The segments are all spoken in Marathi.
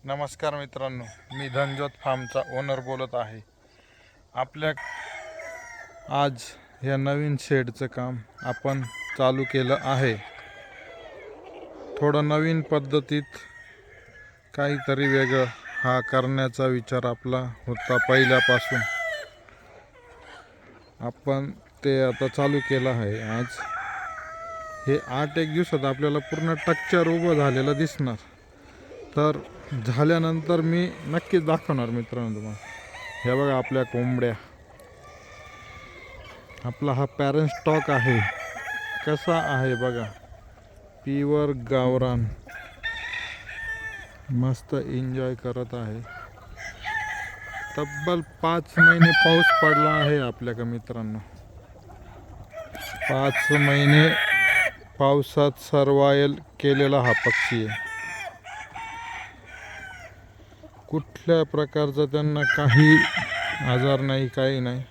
नमस्कार मित्रांनो, मी धनजोत फार्मचा ओनर बोलत आहे. आपल्या आज या नवीन शेडचं काम आपण चालू केलं आहे. थोडं नवीन पद्धतीत काहीतरी वेगळं हा करण्याचा विचार आपला होता पहिल्यापासून. आपण ते आता चालू केलं आहे. आज हे 8-1 दिवसात आपल्याला पूर्ण स्ट्रक्चर उभं झालेलं दिसणार. तर झाल्यानंतर मी नक्कीच दाखवणार मित्रांनो तुम्हाला. हे बघा आपल्या कोंबड्या, आपला हा पॅरेंट स्टॉक आहे. कसा आहे बघा, प्युअर गावरान, मस्त एन्जॉय करत आहे. तब्बल 5 महिने पाऊस पडला आहे आपल्याकडे मित्रांनो. 5 महिने पावसात सर्वायल केलेला हा पक्षी आहे. कुठल्या प्रकारचा त्यांना काही आजार नाही, काही नाही,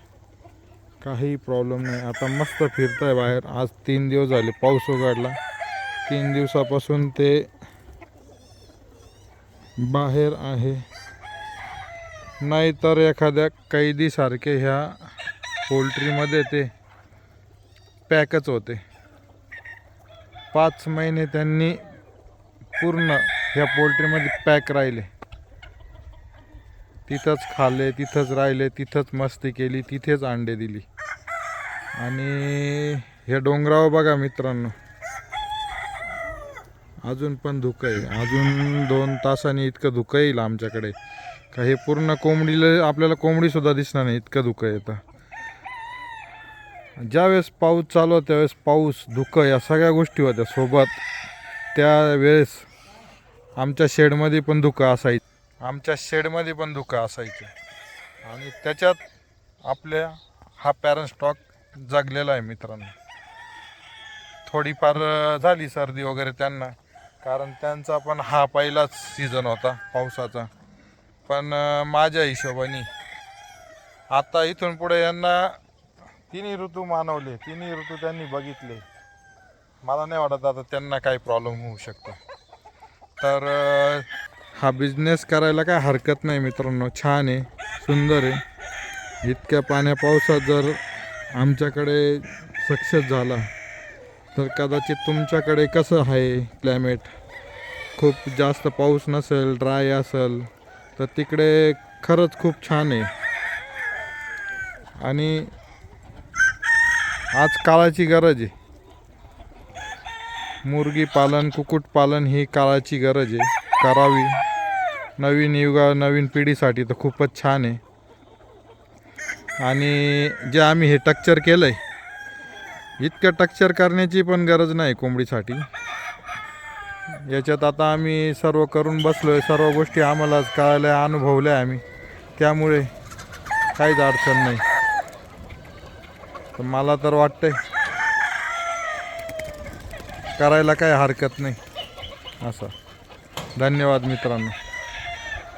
काही प्रॉब्लेम नाही. आता मस्त फिरताय बाहेर. आज 3 दिवस झाले पाऊस उघडला. 3 दिवसापासून ते बाहेर आहे. नाहीतर एखाद्या कैदीसारखे ह्या पोल्ट्रीमध्ये ते पॅकच होते. 5 महिने त्यांनी पूर्ण ह्या पोल्ट्रीमध्ये पॅक राहिले. तिथंच खाल्ले, तिथंच राहिले, तिथंच मस्ती केली, तिथेच अंडे दिली. आणि हे डोंगरावर बघा मित्रांनो, अजून पण धुकं आहे. अजून 2 तासांनी इतकं धुकं येईल आमच्याकडे का हे पूर्ण कोंबडीला आपल्याला कोंबडीसुद्धा दिसणार नाही, इतकं धुकं येतं. ज्यावेळेस पाऊस चालू होता त्यावेळेस पाऊस, धुकं या सगळ्या गोष्टी होत्या सोबत. त्यावेळेस आमच्या शेडमध्ये पण धुकं असायचं. आणि त्याच्यात आपल्या हा पॅरेंट स्टॉक जगलेला आहे मित्रांनो. थोडीफार झाली सर्दी वगैरे त्यांना, कारण त्यांचा पण हा पहिलाच सीझन होता पावसाचा. पण माझ्या हिशोबाने आता इथून पुढे यांना 3 ऋतू मानवले, 3 ऋतू त्यांनी बघितले. मला नाही वाटत आता त्यांना काही प्रॉब्लेम होऊ शकतो. तर हा बिझनेस करायला काय हरकत नाही मित्रांनो. छान आहे, सुंदर आहे. इतक्या पाण्या पावसात जर आमच्याकडे सक्सेस झाला तर कदाचित तुमच्याकडे कसं आहे क्लायमेट, खूप जास्त पाऊस नसेल, ड्राय असेल, तर तिकडे खरंच खूप छान आहे. आणि आज काळाची गरज आहे. मुर्गी पालन, कुक्कुटपालन ही काळाची गरज आहे, करावी. नवीन नवीन पिढीसाठी तर खूपच छान आहे. आणि जे आम्ही हे स्ट्रक्चर केलं आहे, इतकं स्ट्रक्चर करण्याची पण गरज नाही कोंबडीसाठी. याच्यात आता आम्ही सर्व करून बसलो आहे. सर्व गोष्टी आम्हालाच कळाल्या, अनुभवल्या आम्ही, त्यामुळे काहीच अडचण नाही. तर मला तर वाटतंय करायला काही हरकत नाही असं. धन्यवाद मित्रांनो.